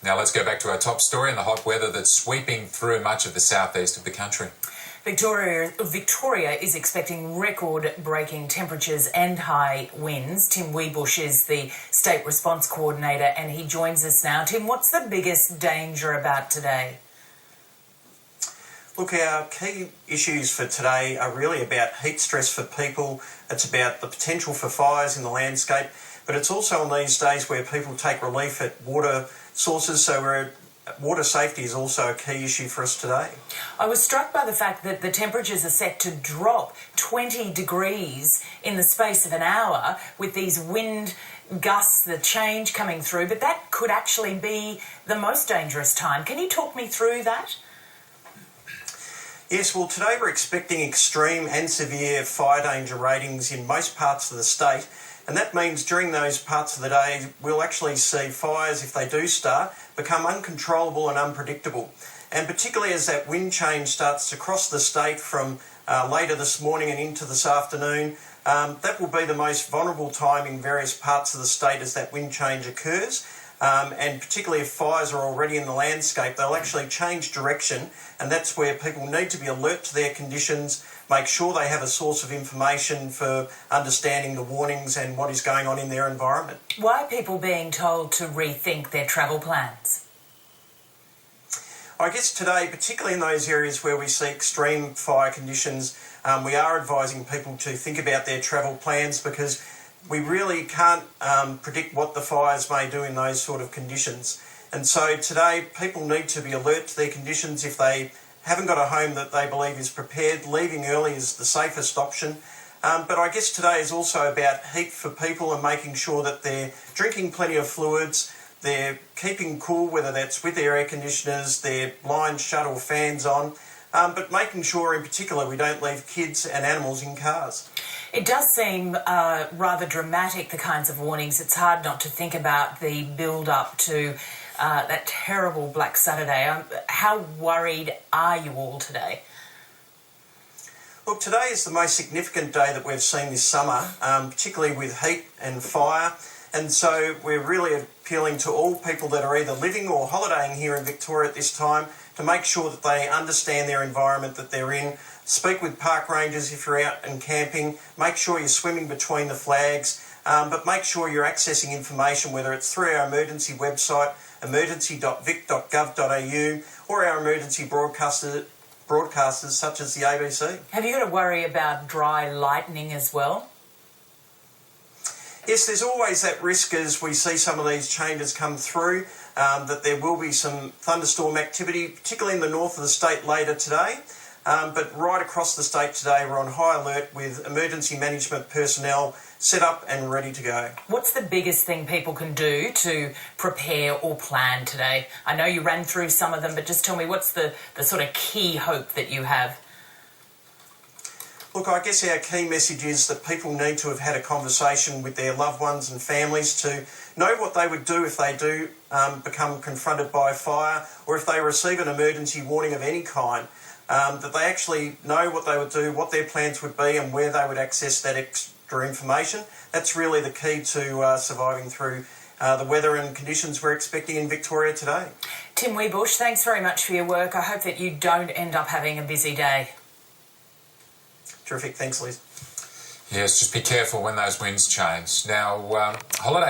Now let's go back to our top story and the hot weather that's sweeping through much of the southeast of the country. Victoria is expecting record-breaking temperatures and high winds. Tim Wiebusch is the State Response Coordinator and he joins us now. Tim, what's the biggest danger about today? Look, our key issues for today are really about heat stress for people. It's about the potential for fires in the landscape, but it's also on these days where people take relief at water sources, so water safety is also a key issue for us today. I was struck by the fact that the temperatures are set to drop 20 degrees in the space of an hour with these wind gusts, the change coming through, but that could actually be the most dangerous time. Can you talk me through that? Yes, well, today we're expecting extreme and severe fire danger ratings in most parts of the state, and that means during those parts of the day we'll actually see fires, if they do start, become uncontrollable and unpredictable. And particularly as that wind change starts to cross the state from later this morning and into this afternoon, that will be the most vulnerable time in various parts of the state as that wind change occurs. And particularly if fires are already in the landscape, they'll actually change direction, and that's where people need to be alert to their conditions, make sure they have a source of information for understanding the warnings and what is going on in their environment. Why are people being told to rethink their travel plans? I guess today, particularly in those areas where we see extreme fire conditions, we are advising people to think about their travel plans, because we really can't predict what the fires may do in those sort of conditions. And so today people need to be alert to their conditions. If they haven't got a home that they believe is prepared, leaving early is the safest option. But I guess today is also about heat for people and making sure that they're drinking plenty of fluids, they're keeping cool, whether that's with their air conditioners, their blinds shut or fans on, but making sure in particular we don't leave kids and animals in cars. It does seem rather dramatic, the kinds of warnings. It's hard not to think about the build-up to that terrible Black Saturday. How worried are you all today? Look, today is the most significant day that we've seen this summer, particularly with heat and fire. And so we're really appealing to all people that are either living or holidaying here in Victoria at this time to make sure that they understand their environment that they're in. Speak with park rangers if you're out and camping. Make sure you're swimming between the flags, but make sure you're accessing information, whether it's through our emergency website, emergency.vic.gov.au, or our emergency broadcasters such as the ABC. Have you got to worry about dry lightning as well? Yes, there's always that risk as we see some of these changes come through, that there will be some thunderstorm activity, particularly in the north of the state later today. But right across the state today we're on high alert with emergency management personnel set up and ready to go. What's the biggest thing people can do to prepare or plan today? I know you ran through some of them, but just tell me, what's the sort of key hope that you have? Look, I guess our key message is that people need to have had a conversation with their loved ones and families to know what they would do if they do become confronted by fire, or if they receive an emergency warning of any kind, that they actually know what they would do, what their plans would be, and where they would access that extra information. That's really the key to surviving through the weather and conditions we're expecting in Victoria today. Tim Wiebusch, thanks very much for your work. I hope that you don't end up having a busy day. Terrific. Thanks, Liz. Yes, just be careful when those winds change. Now, holiday